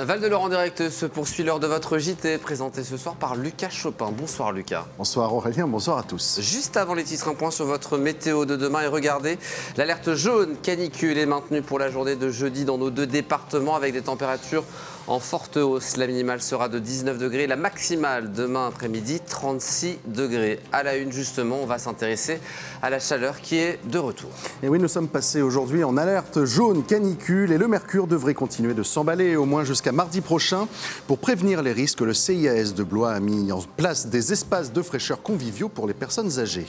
Val de Loire en direct se poursuit l'heure de votre JT, présenté ce soir par Lucas Chopin. Bonsoir Lucas. Bonsoir Aurélien, bonsoir à tous. Juste avant les titres, un point sur votre météo de demain. Et regardez, l'alerte jaune canicule est maintenue pour la journée de jeudi dans nos 2 départements avec des températures en forte hausse. La minimale sera de 19 degrés, la maximale demain après-midi 36 degrés. À la une justement, on va s'intéresser à la chaleur qui est de retour. Et oui, nous sommes passés aujourd'hui en alerte jaune canicule et le mercure devrait continuer de s'emballer au moins jusqu'à mardi prochain. Pour prévenir les risques, le CIAS de Blois a mis en place des espaces de fraîcheur conviviaux pour les personnes âgées.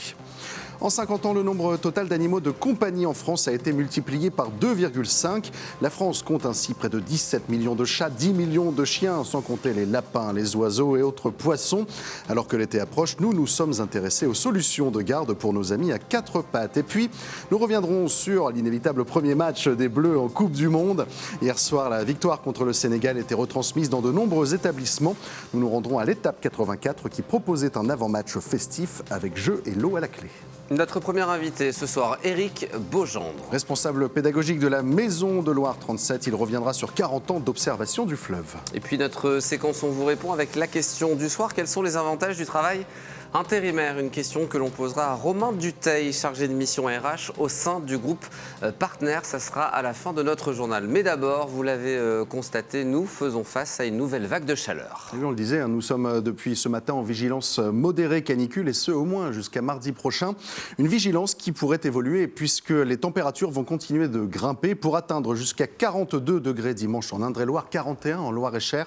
En 50 ans, le nombre total d'animaux de compagnie en France a été multiplié par 2,5. La France compte ainsi près de 17 millions de chats, 10 millions de chiens, sans compter les lapins, les oiseaux et autres poissons. Alors que l'été approche, nous sommes intéressés aux solutions de garde pour nos amis à 4 pattes. Et puis, nous reviendrons sur l'inévitable premier match des Bleus en Coupe du Monde. Hier soir, la victoire contre le Sénégal était retransmise dans de nombreux établissements. Nous nous rendrons à l'étape 84 qui proposait un avant-match festif avec jeux et l'eau à la clé. Notre premier invité ce soir, Éric Beaugendre. Responsable pédagogique de la Maison de Loire 37, il reviendra sur 40 ans d'observation du fleuve. Et puis notre séquence, on vous répond avec la question du soir. Quels sont les avantages du travail intérimaire? Une question que l'on posera à Romain Dutheil, chargé de mission RH au sein du groupe Partner. Ça sera à la fin de notre journal. Mais d'abord, vous l'avez constaté, nous faisons face à une nouvelle vague de chaleur. Et oui, on le disait, nous sommes depuis ce matin en vigilance modérée canicule et ce au moins jusqu'à mardi prochain. Une vigilance qui pourrait évoluer puisque les températures vont continuer de grimper pour atteindre jusqu'à 42 degrés dimanche en Indre-et-Loire, 41 en Loire-et-Cher.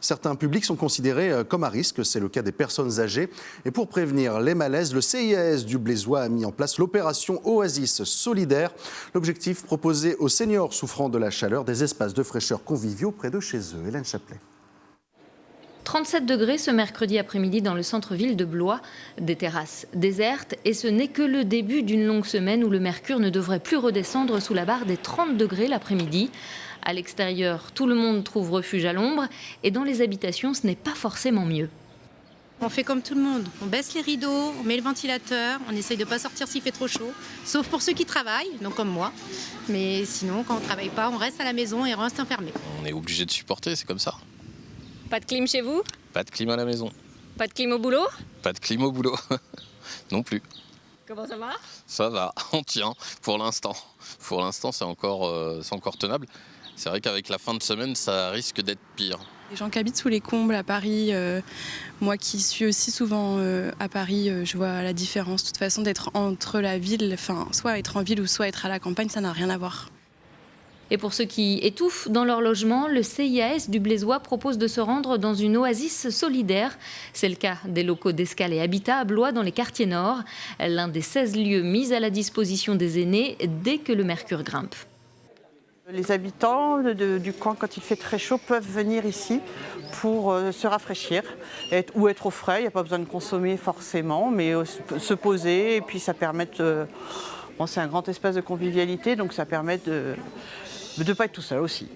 Certains publics sont considérés comme à risque, c'est le cas des personnes âgées. Et pour prévenir les malaises, le CIAS du Blésois a mis en place l'opération Oasis Solidaire. L'objectif, proposer aux seniors souffrant de la chaleur des espaces de fraîcheur conviviaux près de chez eux. Hélène Chaplet. 37 degrés ce mercredi après-midi dans le centre-ville de Blois, des terrasses désertes et ce n'est que le début d'une longue semaine où le mercure ne devrait plus redescendre sous la barre des 30 degrés l'après-midi. À l'extérieur, tout le monde trouve refuge à l'ombre et dans les habitations, ce n'est pas forcément mieux. On fait comme tout le monde, on baisse les rideaux, on met le ventilateur, on essaye de ne pas sortir s'il fait trop chaud, sauf pour ceux qui travaillent, donc comme moi. Mais sinon, quand on ne travaille pas, on reste à la maison et on reste enfermé. On est obligé de supporter, c'est comme ça. Pas de clim chez vous? Pas de clim à la maison. Pas de clim au boulot? Pas de clim au boulot. Non plus. Comment ça va? Ça va, on tient pour l'instant. Pour l'instant, c'est encore tenable. C'est vrai qu'avec la fin de semaine, ça risque d'être pire. Les gens qui habitent sous les combles à Paris, moi qui suis aussi souvent à Paris, je vois la différence. De toute façon, d'être entre la ville, enfin, soit être en ville ou soit être à la campagne, ça n'a rien à voir. Et pour ceux qui étouffent dans leur logement, le CIAS du Blésois propose de se rendre dans une oasis solidaire. C'est le cas des locaux d'Escale et Habitat à Blois dans les quartiers nord. L'un des 16 lieux mis à la disposition des aînés dès que le mercure grimpe. Les habitants du coin, quand il fait très chaud, peuvent venir ici pour se rafraîchir ou être au frais. Il n'y a pas besoin de consommer forcément, mais se poser. Et puis ça permet c'est un grand espace de convivialité, donc ça permet de ne pas être tout seul aussi.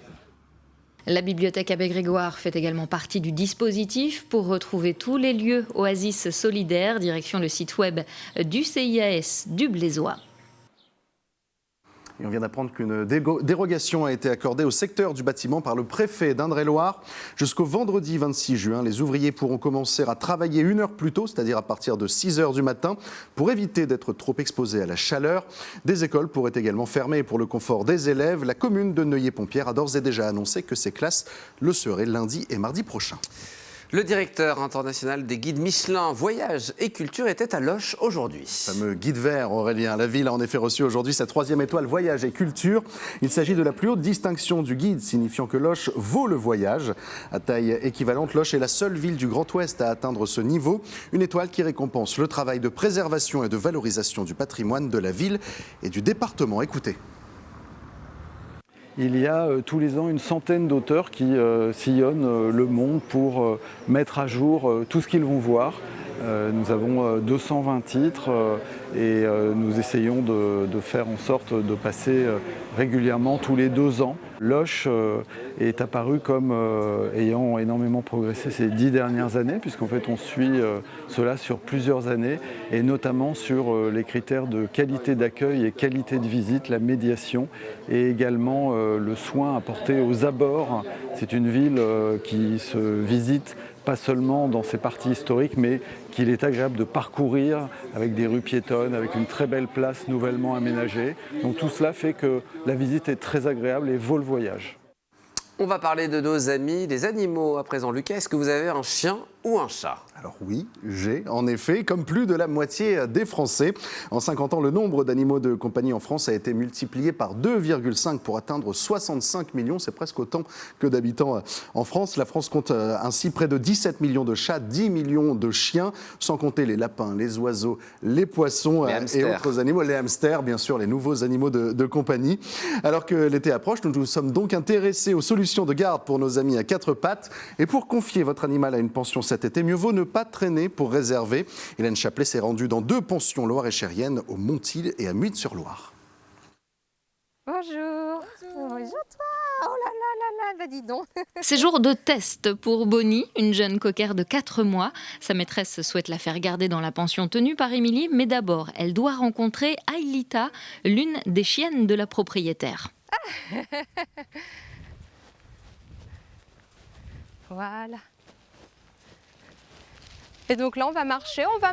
La bibliothèque Abbé Grégoire fait également partie du dispositif. Pour retrouver tous les lieux Oasis solidaires, direction le site web du CIAS du Blésois. Et on vient d'apprendre qu'une dérogation a été accordée au secteur du bâtiment par le préfet d'Indre-et-Loire. Jusqu'au vendredi 26 juin, les ouvriers pourront commencer à travailler 1 heure plus tôt, c'est-à-dire à partir de 6 heures du matin, pour éviter d'être trop exposés à la chaleur. Des écoles pourraient également fermer pour le confort des élèves. La commune de Neuilly-Pompière a d'ores et déjà annoncé que ces classes le seraient lundi et mardi prochain. Le directeur international des guides Michelin Voyage et Culture était à Loches aujourd'hui. Le fameux guide vert, Aurélien. La ville a en effet reçu aujourd'hui sa 3e étoile Voyage et Culture. Il s'agit de la plus haute distinction du guide, signifiant que Loches vaut le voyage. À taille équivalente, Loches est la seule ville du Grand Ouest à atteindre ce niveau. Une étoile qui récompense le travail de préservation et de valorisation du patrimoine de la ville et du département. Écoutez. Il y a tous les ans une centaine d'auteurs qui sillonnent le monde pour mettre à jour tout ce qu'ils vont voir Nous avons 220 titres et nous essayons de faire en sorte de passer régulièrement tous les 2 ans. Loche est apparu comme ayant énormément progressé ces 10 dernières années, puisqu'en fait on suit cela sur plusieurs années, et notamment sur les critères de qualité d'accueil et qualité de visite, la médiation, et également le soin apporté aux abords. C'est une ville qui se visite pas seulement dans ses parties historiques, mais qu'il est agréable de parcourir avec des rues piétonnes, avec une très belle place nouvellement aménagée. Donc tout cela fait que la visite est très agréable et vaut le voyage. On va parler de nos amis, des animaux à présent. Lucas, est-ce que vous avez un chien ou un chat ? Alors oui, j'ai en effet, comme plus de la moitié des Français. En 50 ans, le nombre d'animaux de compagnie en France a été multiplié par 2,5 pour atteindre 65 millions. C'est presque autant que d'habitants en France. La France compte ainsi près de 17 millions de chats, 10 millions de chiens, sans compter les lapins, les oiseaux, les poissons et autres animaux. Les hamsters, bien sûr, les nouveaux animaux de compagnie. Alors que l'été approche, nous nous sommes donc intéressés aux solutions de garde pour nos amis à 4 pattes. Et pour confier votre animal à une pension cet été, mieux vaut ne pas traîner pour réserver. Hélène Chaplet s'est rendue dans 2 pensions loire-et-chériennes, au Montil et à Muides-sur-Loire. Bonjour. Bonjour toi. Oh là là là là, bah dis donc. C'est jour de test pour Bonnie, une jeune coquère de 4 mois. Sa maîtresse souhaite la faire garder dans la pension tenue par Émilie, mais d'abord, elle doit rencontrer Aïlita, l'une des chiennes de la propriétaire. Voilà. Et donc là, on va marcher, on va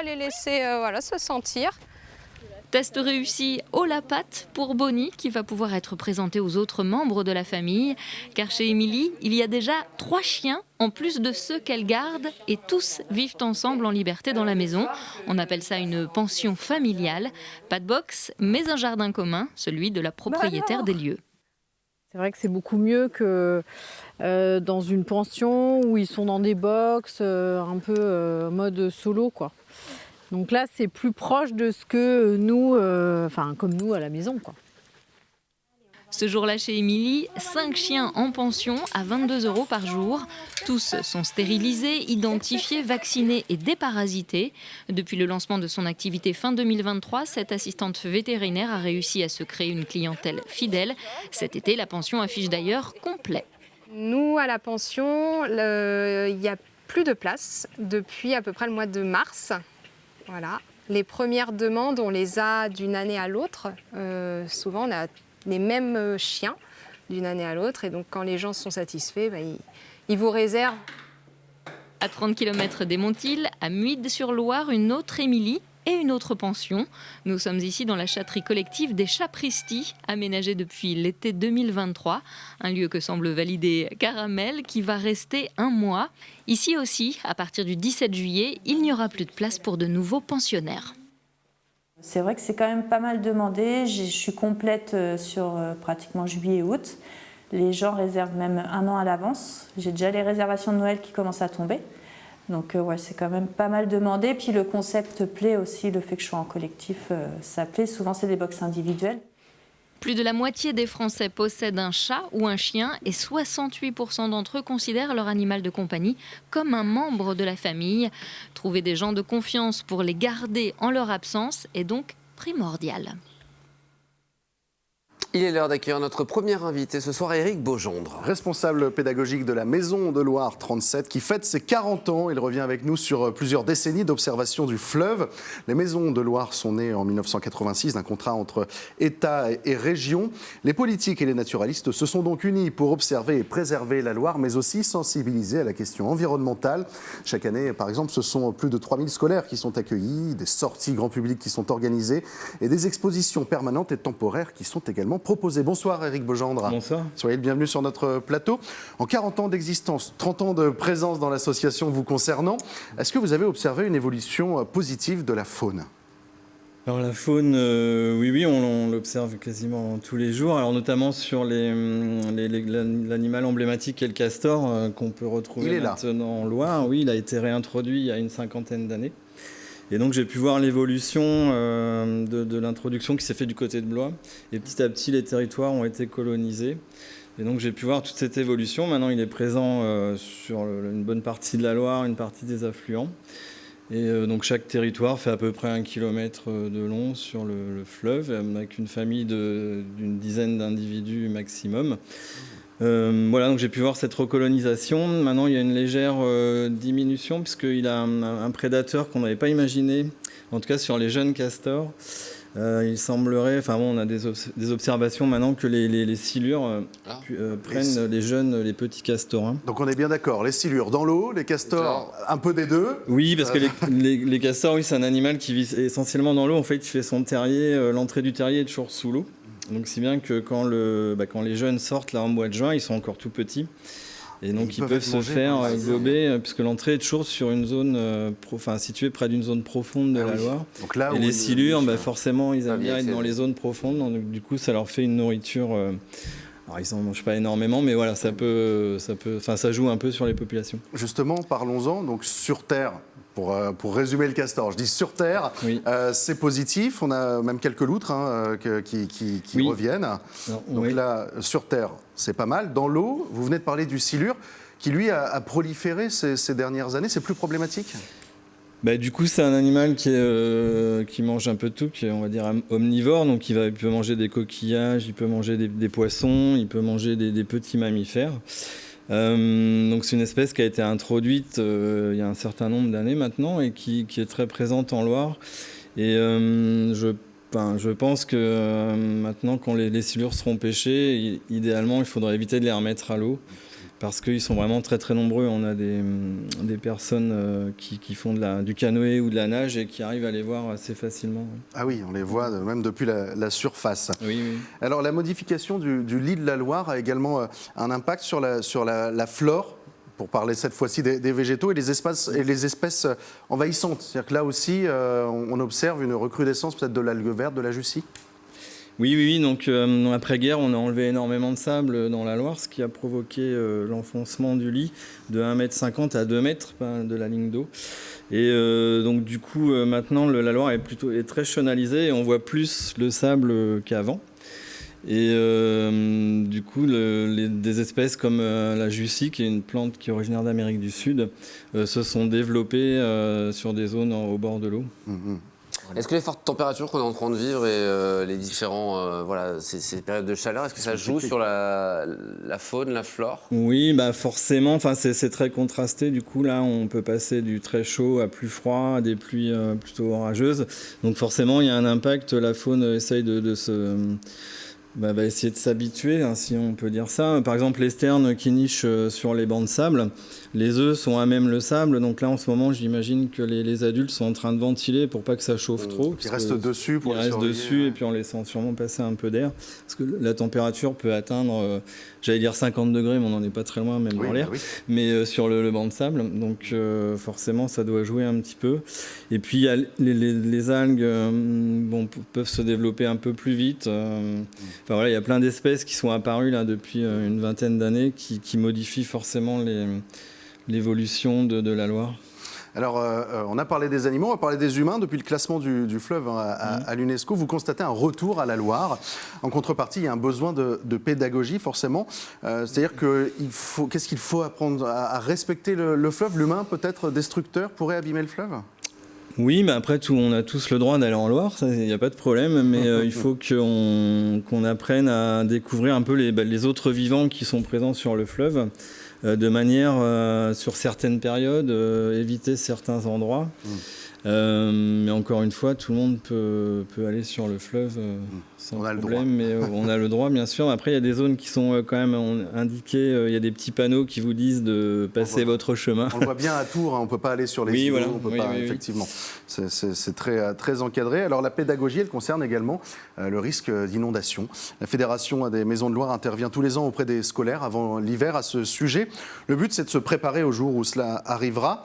les laisser se sentir. Test réussi haut la patte pour Bonnie, qui va pouvoir être présentée aux autres membres de la famille. Car chez Émilie, il y a déjà 3 chiens, en plus de ceux qu'elle garde, et tous vivent ensemble en liberté dans la maison. On appelle ça une pension familiale. Pas de box, mais un jardin commun, celui de la propriétaire des lieux. C'est vrai que c'est beaucoup mieux que dans une pension où ils sont dans des box, un peu mode solo, quoi. Donc là, c'est plus proche de ce que nous, comme nous à la maison, quoi. Ce jour-là chez Émilie, 5 chiens en pension à 22 € par jour. Tous sont stérilisés, identifiés, vaccinés et déparasités. Depuis le lancement de son activité fin 2023, cette assistante vétérinaire a réussi à se créer une clientèle fidèle. Cet été, la pension affiche d'ailleurs complet. Nous, à la pension, il n'y a plus de place depuis à peu près le mois de mars. Voilà. Les premières demandes, on les a d'une année à l'autre. Souvent, on a les mêmes chiens d'une année à l'autre. Et donc, quand les gens sont satisfaits, ils vous réservent. À 30 km des Montils, à Muides-sur-Loire, une autre Émilie et une autre pension. Nous sommes ici dans la chatterie collective des Chapristis, aménagée depuis l'été 2023. Un lieu que semble valider Caramel, qui va rester 1 mois. Ici aussi, à partir du 17 juillet, il n'y aura plus de place pour de nouveaux pensionnaires. C'est vrai que c'est quand même pas mal demandé. Je suis complète sur pratiquement juillet et août. Les gens réservent même 1 an à l'avance. J'ai déjà les réservations de Noël qui commencent à tomber. Donc c'est quand même pas mal demandé. Puis le concept plaît aussi, le fait que je sois en collectif, ça plaît. Souvent, c'est des box individuelles. Plus de la moitié des Français possèdent un chat ou un chien et 68% d'entre eux considèrent leur animal de compagnie comme un membre de la famille. Trouver des gens de confiance pour les garder en leur absence est donc primordial. Il est l'heure d'accueillir notre premier invité ce soir, Éric Beaugendre. Responsable pédagogique de la Maison de Loire 37, qui fête ses 40 ans. Il revient avec nous sur plusieurs décennies d'observation du fleuve. Les Maisons de Loire sont nées en 1986 d'un contrat entre État et région. Les politiques et les naturalistes se sont donc unis pour observer et préserver la Loire, mais aussi sensibiliser à la question environnementale. Chaque année, par exemple, ce sont plus de 3000 scolaires qui sont accueillis, des sorties grand public qui sont organisées et des expositions permanentes et temporaires qui sont également proposé. Bonsoir Éric Beaugendre. Bonsoir. Soyez le bienvenu sur notre plateau. En 40 ans d'existence, 30 ans de présence dans l'association vous concernant, est-ce que vous avez observé une évolution positive de la faune ? Alors la faune, oui, on l'observe quasiment tous les jours. Alors notamment sur l'animal emblématique qui est le castor, qu'on peut retrouver maintenant en Loire. Oui, il a été réintroduit il y a une 50aine d'années. Et donc j'ai pu voir l'évolution de l'introduction qui s'est faite du côté de Blois. Et petit à petit, les territoires ont été colonisés. Et donc j'ai pu voir toute cette évolution. Maintenant, il est présent sur une bonne partie de la Loire, une partie des affluents. Et donc chaque territoire fait à peu près 1 kilomètre de long sur le fleuve, avec une famille d'une dizaine d'individus maximum. Voilà, donc j'ai pu voir cette recolonisation. Maintenant, il y a une légère diminution, puisqu'il a un prédateur qu'on n'avait pas imaginé, en tout cas sur les jeunes castors. Il semblerait, enfin bon, on a des observations maintenant que les silures prennent les petits castorins. Donc on est bien d'accord, les silures dans l'eau, les castors un peu des deux. Oui, parce que les castors, oui, c'est un animal qui vit essentiellement dans l'eau. En fait, il fait son terrier, l'entrée du terrier est toujours sous l'eau. Donc si bien que quand les jeunes sortent là en mois de juin, ils sont encore tout petits. Et donc ils peuvent se faire gober, puisque l'entrée est toujours sur une zone située près d'une zone profonde de la Loire. Donc là, et les silures, forcément, ils aiment bien être dans les zones profondes. Donc du coup, ça leur fait une nourriture. Alors ils n'en mangent pas énormément, mais voilà, ça joue un peu sur les populations. Justement, parlons-en. Donc sur Terre. Pour résumer le castor, je dis sur Terre, oui. C'est positif. On a même quelques loutres qui reviennent. Donc là, sur Terre, c'est pas mal. Dans l'eau, vous venez de parler du silure, qui lui a proliféré ces dernières années. C'est plus problématique ? Du coup, c'est un animal qui mange un peu de tout, qui est, on va dire, omnivore. Donc il peut manger des coquillages, il peut manger des poissons, il peut manger des petits mammifères. Donc c'est une espèce qui a été introduite il y a un certain nombre d'années maintenant et qui est très présente en Loire. Et je pense que maintenant, quand les silures seront pêchées, idéalement, il faudrait éviter de les remettre à l'eau parce qu'ils sont vraiment très très nombreux. On a des personnes qui font du canoë ou de la nage et qui arrivent à les voir assez facilement. Ah oui, on les voit même depuis la surface. Oui. Alors la modification du lit de la Loire a également un impact sur la flore, pour parler cette fois-ci des végétaux et les espèces envahissantes. C'est-à-dire que là aussi, on observe une recrudescence peut-être de l'algue verte, de la jussie. Oui. Donc, après-guerre, on a enlevé énormément de sable dans la Loire, ce qui a provoqué l'enfoncement du lit de 1,50 m à 2 mètres de la ligne d'eau. Et donc, du coup, maintenant, la Loire est très chenalisée et on voit plus le sable qu'avant. Et du coup, des espèces comme la jussie, qui est une plante qui est originaire d'Amérique du Sud, se sont développées sur des zones au bord de l'eau. Mmh. Est-ce que les fortes températures qu'on est en train de vivre et les différents ces périodes de chaleur, est-ce que ça joue sur la faune, la flore ? Oui, forcément. C'est très contrasté. Du coup, là, on peut passer du très chaud à plus froid, à des pluies plutôt orageuses. Donc forcément, il y a un impact. La faune essaye va essayer de s'habituer, si on peut dire ça. Par exemple, les sternes qui nichent sur les bancs de sable, les œufs sont à même le sable. Donc là, en ce moment, j'imagine que les adultes sont en train de ventiler pour pas que ça chauffe trop. Ils restent dessus pour les surveiller. Ils restent dessus et puis en laissant sûrement passer un peu d'air. Parce que la température peut atteindre, j'allais dire 50 degrés, mais on n'en est pas très loin, même dans l'air. Mais sur le banc de sable. Donc forcément, ça doit jouer un petit peu. Et puis, il y a les algues peuvent se développer un peu plus vite. Il y a plein d'espèces qui sont apparues là, depuis une vingtaine d'années qui modifient forcément l'évolution de la Loire. Alors, on a parlé des animaux, on va parler des humains. Depuis le classement du fleuve à l'UNESCO, vous constatez un retour à la Loire. En contrepartie, il y a un besoin de pédagogie, forcément. C'est-à-dire qu'est-ce qu'il faut apprendre à respecter le fleuve ? L'humain, peut-être destructeur, pourrait abîmer le fleuve ? Oui, mais après, on a tous le droit d'aller en Loire, il n'y a pas de problème, mais il faut qu'on apprenne à découvrir un peu les autres vivants qui sont présents sur le fleuve, de manière, sur certaines périodes, éviter certains endroits. Mais encore une fois, tout le monde peut aller sur le fleuve sans problème, mais on a le droit, bien sûr. Après, il y a des zones qui sont quand même indiquées. Il y a des petits panneaux qui vous disent de passer votre chemin. On le voit bien à Tours, on ne peut pas aller sur les îlots, on peut pas, effectivement. C'est très encadré. Alors la pédagogie, elle concerne également le risque d'inondation. La Fédération des Maisons de Loire intervient tous les ans auprès des scolaires avant l'hiver à ce sujet. Le but, c'est de se préparer au jour où cela arrivera.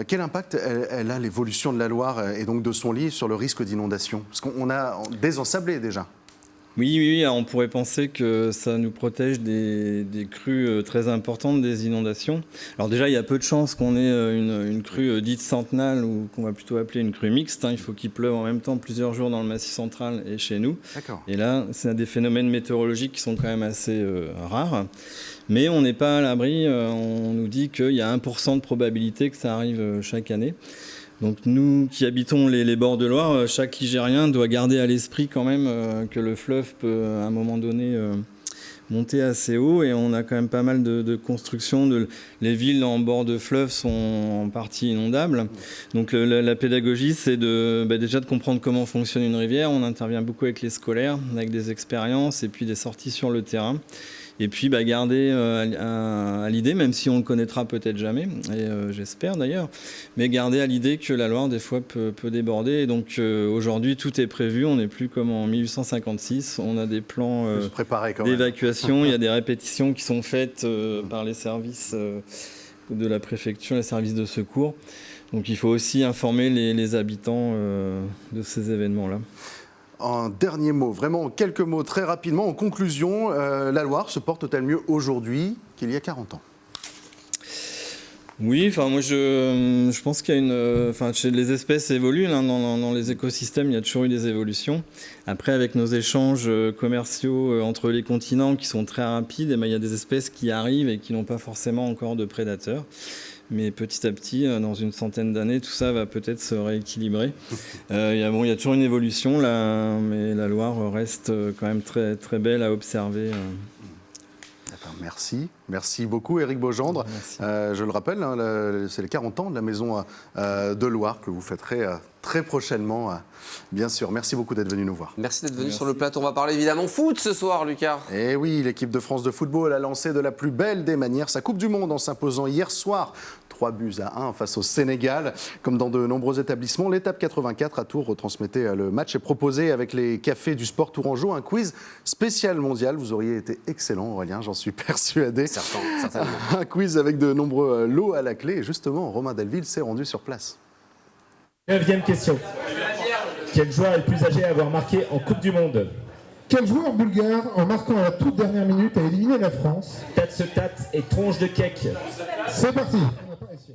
Quel impact elle a l'évolution de la Loire et donc de son lit sur le risque d'inondation ? Parce qu'on a désensablé déjà. Oui, on pourrait penser que ça nous protège des crues très importantes, des inondations. Alors déjà, il y a peu de chances qu'on ait une crue dite centennale ou qu'on va plutôt appeler une crue mixte. Il faut qu'il pleuve en même temps plusieurs jours dans le Massif central et chez nous. D'accord. Et là, c'est des phénomènes météorologiques qui sont quand même assez rares. Mais on n'est pas à l'abri. On nous dit qu'il y a 1% de probabilité que ça arrive chaque année. Donc nous qui habitons les bords de Loire, chaque Ligérien doit garder à l'esprit quand même que le fleuve peut à un moment donné monter assez haut, et on a quand même pas mal de constructions. Les villes en bord de fleuve sont en partie inondables. Donc la pédagogie, c'est déjà de comprendre comment fonctionne une rivière. On intervient beaucoup avec les scolaires, avec des expériences et puis des sorties sur le terrain. Et puis garder à l'idée, même si on le connaîtra peut-être jamais, et j'espère d'ailleurs, mais garder à l'idée que la Loire des fois peut déborder. Et donc aujourd'hui tout est prévu, on n'est plus comme en 1856, on a des plans d'évacuation, il y a des répétitions qui sont faites par les services de la préfecture, les services de secours. Donc il faut aussi informer les habitants de ces événements-là. Un dernier mot, vraiment quelques mots très rapidement. En conclusion, la Loire se porte-t-elle mieux aujourd'hui qu'il y a 40 ans ? Oui, moi je pense qu'il y a les espèces évoluent, dans les écosystèmes il y a toujours eu des évolutions. Après, avec nos échanges commerciaux entre les continents qui sont très rapides, il y a des espèces qui arrivent et qui n'ont pas forcément encore de prédateurs. Mais petit à petit, dans une centaine d'années, tout ça va peut-être se rééquilibrer. Il y a toujours une évolution là, mais la Loire reste quand même très, très belle à observer. Merci beaucoup Éric Beaugendre. Je le rappelle, c'est les 40 ans de la maison de Loire que vous fêterez très prochainement, bien sûr. Merci beaucoup d'être venu nous voir. Merci d'être venu sur le plateau. On va parler évidemment foot ce soir, Lucas. Et oui, l'équipe de France de football a lancé de la plus belle des manières sa Coupe du Monde en s'imposant hier soir 3-1 face au Sénégal. Comme dans de nombreux établissements, l'étape 84 à Tours retransmettait le match et proposait avec les cafés du sport tourangeau un quiz spécial mondial. Vous auriez été excellent, Aurélien, j'en suis persuadé. Certainement. Un quiz avec de nombreux lots à la clé. Et justement, Romain Delville s'est rendu sur place. 9e question. Quel joueur est le plus âgé à avoir marqué en Coupe du Monde ? Quel joueur bulgare, en marquant à la toute dernière minute, a éliminé la France ? Tat et tronche de cake. C'est parti.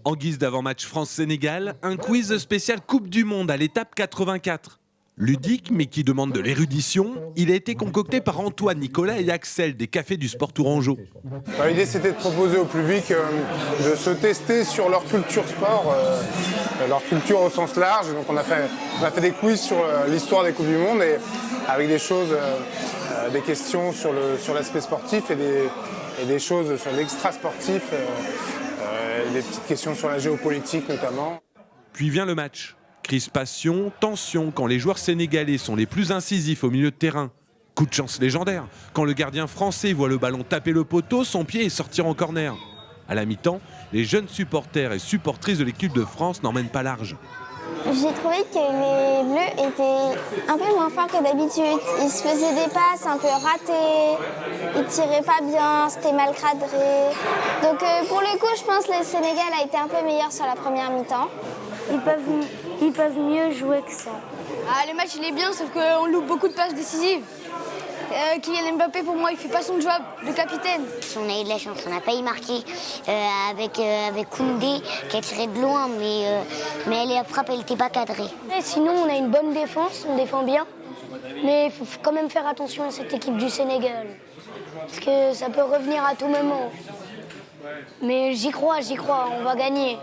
En guise d'avant-match France-Sénégal, un quiz spécial Coupe du Monde à l'étape 84. Ludique, mais qui demande de l'érudition, il a été concocté par Antoine, Nicolas et Axel des cafés du sport tourangeau. L'idée, c'était de proposer au public de se tester sur leur culture sport, leur culture au sens large. Donc on a fait des quiz sur l'histoire des Coupes du Monde, et avec des choses, des questions sur l'aspect sportif et des choses sur l'extra-sportif, des petites questions sur la géopolitique notamment. Puis vient le match. Crispation, tension quand les joueurs sénégalais sont les plus incisifs au milieu de terrain. Coup de chance légendaire quand le gardien français voit le ballon taper le poteau, son pied et sortir en corner. À la mi-temps, les jeunes supporters et supportrices de l'équipe de France n'emmènent pas large. J'ai trouvé que les Bleus étaient un peu moins forts que d'habitude. Ils se faisaient des passes un peu ratées, ils tiraient pas bien, c'était mal cadré. Donc pour le coup, je pense que le Sénégal a été un peu meilleur sur la première mi-temps. Ils peuvent mieux jouer que ça. Ah, le match il est bien, sauf qu'on loupe beaucoup de passes décisives. Kylian Mbappé, pour moi, il fait pas son job de capitaine. On a eu de la chance, on n'a pas y marqué avec Koundé qui a tiré de loin, mais la frappe, elle n'était pas cadrée. Et sinon, on a une bonne défense, on défend bien. Mais il faut quand même faire attention à cette équipe du Sénégal. Parce que ça peut revenir à tout moment. Mais j'y crois, on va gagner.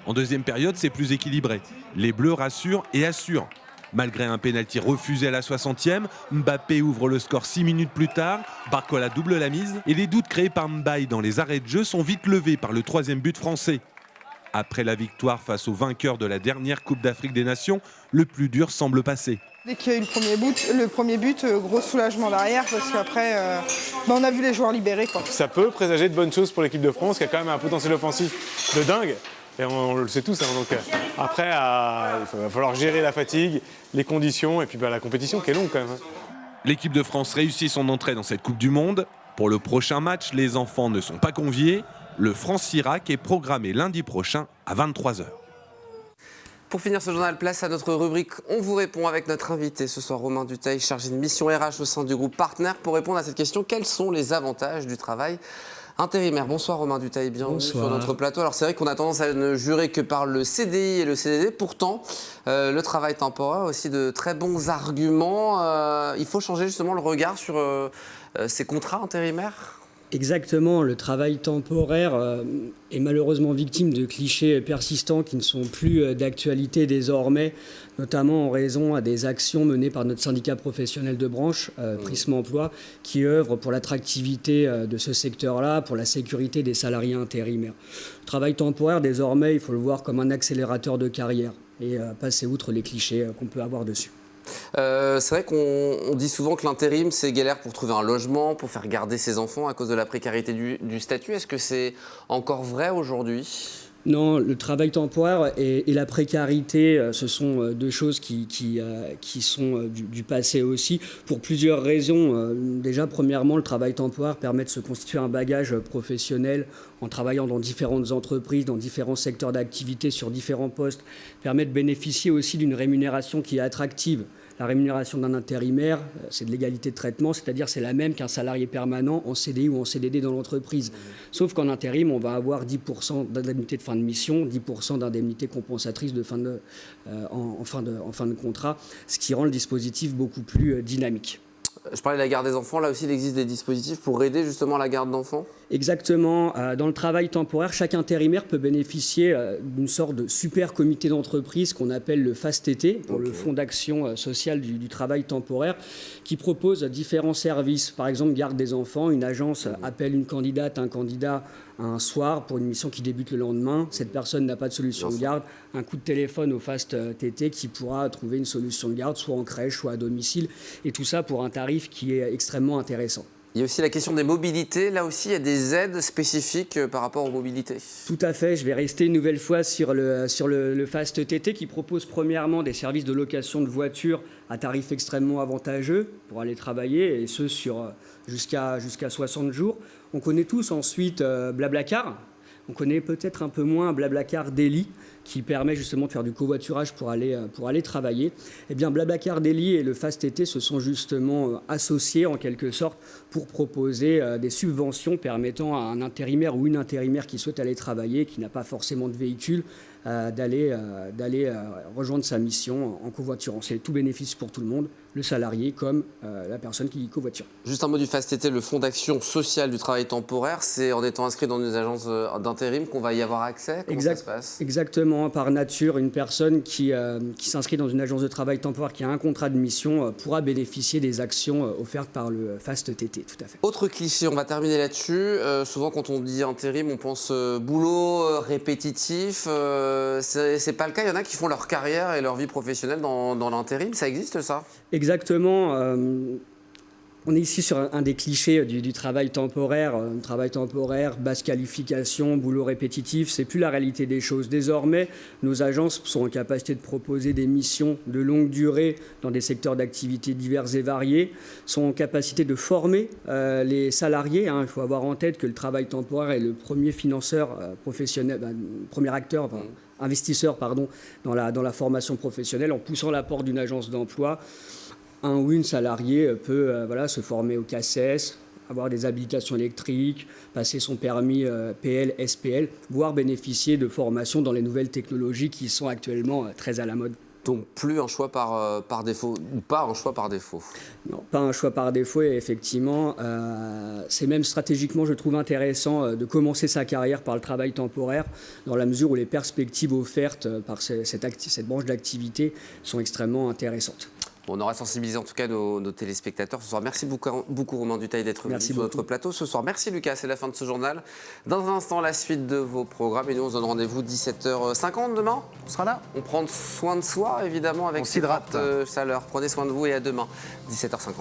En deuxième période, c'est plus équilibré. Les Bleus rassurent et assurent. Malgré un pénalty refusé à la 60e, Mbappé ouvre le score 6 minutes plus tard, Barcola double la mise et les doutes créés par Mbaye dans les arrêts de jeu sont vite levés par le 3e but français. Après la victoire face au vainqueur de la dernière Coupe d'Afrique des Nations, le plus dur semble passer. Dès qu'il y a eu le premier but, gros soulagement derrière parce qu'après, on a vu les joueurs libérés, quoi. Ça peut présager de bonnes choses pour l'équipe de France qui a quand même un potentiel offensif de dingue. Et on le sait tous, hein, donc après, il va falloir gérer la fatigue, les conditions et puis la compétition qui est longue quand même. L'équipe de France réussit son entrée dans cette Coupe du Monde. Pour le prochain match, les enfants ne sont pas conviés. Le France-Irak est programmé lundi prochain à 23h. Pour finir ce journal, place à notre rubrique On vous répond avec notre invité ce soir, Romain Dutheil, chargé de mission RH au sein du groupe Partner. Pour répondre à cette question, quels sont les avantages du travail intérimaire? Bonsoir Romain Dutheil, bienvenue sur notre plateau. Alors c'est vrai qu'on a tendance à ne jurer que par le CDI et le CDD. Pourtant, le travail temporaire a aussi de très bons arguments. Il faut changer justement le regard sur ces contrats intérimaires. Exactement, le travail temporaire est malheureusement victime de clichés persistants qui ne sont plus d'actualité désormais, notamment en raison des actions menées par notre syndicat professionnel de branche, Prisme Emploi, qui œuvre pour l'attractivité de ce secteur-là, pour la sécurité des salariés intérimaires. Le travail temporaire, désormais, il faut le voir comme un accélérateur de carrière et passer outre les clichés qu'on peut avoir dessus. C'est vrai qu'on dit souvent que l'intérim, c'est galère pour trouver un logement, pour faire garder ses enfants à cause de la précarité du statut. Est-ce que c'est encore vrai aujourd'hui ? Non, le travail temporaire et la précarité, ce sont deux choses qui sont du passé aussi, pour plusieurs raisons. Déjà, premièrement, le travail temporaire permet de se constituer un bagage professionnel en travaillant dans différentes entreprises, dans différents secteurs d'activité, sur différents postes, permet de bénéficier aussi d'une rémunération qui est attractive. La rémunération d'un intérimaire, c'est de l'égalité de traitement, c'est-à-dire c'est la même qu'un salarié permanent en CDI ou en CDD dans l'entreprise. Sauf qu'en intérim, on va avoir 10% d'indemnité de fin de mission, 10% d'indemnité compensatrice en fin de contrat, ce qui rend le dispositif beaucoup plus dynamique. Je parlais de la garde des enfants, là aussi il existe des dispositifs pour aider justement la garde d'enfants ? Exactement. Dans le travail temporaire, chaque intérimaire peut bénéficier d'une sorte de super comité d'entreprise qu'on appelle le FAST-TT, pour le Fonds d'action sociale du travail temporaire, qui propose différents services. Par exemple, garde des enfants, une agence appelle une candidate, un candidat un soir pour une mission qui débute le lendemain. Cette personne n'a pas de solution de garde. Un coup de téléphone au FAST-TT qui pourra trouver une solution de garde, soit en crèche, soit à domicile. Et tout ça pour un tarif qui est extrêmement intéressant. Il y a aussi la question des mobilités. Là aussi, il y a des aides spécifiques par rapport aux mobilités. Tout à fait. Je vais rester une nouvelle fois sur le FAST-TT qui propose premièrement des services de location de voitures à tarif extrêmement avantageux pour aller travailler, et ce jusqu'à 60 jours. On connaît tous ensuite Blablacar. On connaît peut-être un peu moins Blablacar Daily, qui permet justement de faire du covoiturage pour aller travailler. Eh bien, Blablacar Daily et le FAST-TT se sont justement associés en quelque sorte pour proposer des subventions permettant à un intérimaire ou une intérimaire qui souhaite aller travailler, qui n'a pas forcément de véhicule, d'aller rejoindre sa mission en covoiturant. C'est tout bénéfice pour tout le monde, le salarié comme la personne qui covoiture. Juste un mot du FAST-TT, le Fonds d'action sociale du travail temporaire, c'est en étant inscrit dans une agence d'intérim qu'on va y avoir accès ? Comment ça se passe ? Exactement. Par nature, une personne qui s'inscrit dans une agence de travail temporaire qui a un contrat de mission pourra bénéficier des actions offertes par le FAST-TT, tout à fait. Autre cliché, on va terminer là-dessus. Souvent, quand on dit intérim, on pense boulot répétitif. C'est pas le cas. Il y en a qui font leur carrière et leur vie professionnelle dans l'intérim. Ça existe, ça ? Exactement. On est ici sur un des clichés du travail temporaire. Travail temporaire, basse qualification, boulot répétitif, c'est plus la réalité des choses. Désormais, nos agences sont en capacité de proposer des missions de longue durée dans des secteurs d'activité divers et variés, sont en capacité de former les salariés. Il faut avoir en tête que le travail temporaire est le premier financeur professionnel, premier acteur, investisseur dans la formation professionnelle, en poussant la porte d'une agence d'emploi. Un ou une salariée peut se former au CACES, avoir des habilitations électriques, passer son permis PL, SPL, voire bénéficier de formations dans les nouvelles technologies qui sont actuellement très à la mode. Donc plus un choix par défaut, ou pas un choix par défaut ? Non, pas un choix par défaut, et effectivement, c'est même stratégiquement, je trouve intéressant de commencer sa carrière par le travail temporaire, dans la mesure où les perspectives offertes par cette branche d'activité sont extrêmement intéressantes. On aura sensibilisé en tout cas nos téléspectateurs ce soir. Merci beaucoup Romain Dutail d'être venu sur notre plateau ce soir. Merci Lucas, c'est la fin de ce journal. Dans un instant, la suite de vos programmes. Et nous, on se donne rendez-vous 17h50 demain. On sera là. On prend soin de soi, évidemment, avec Hydrate Chaleur. Prenez soin de vous et à demain, 17h50.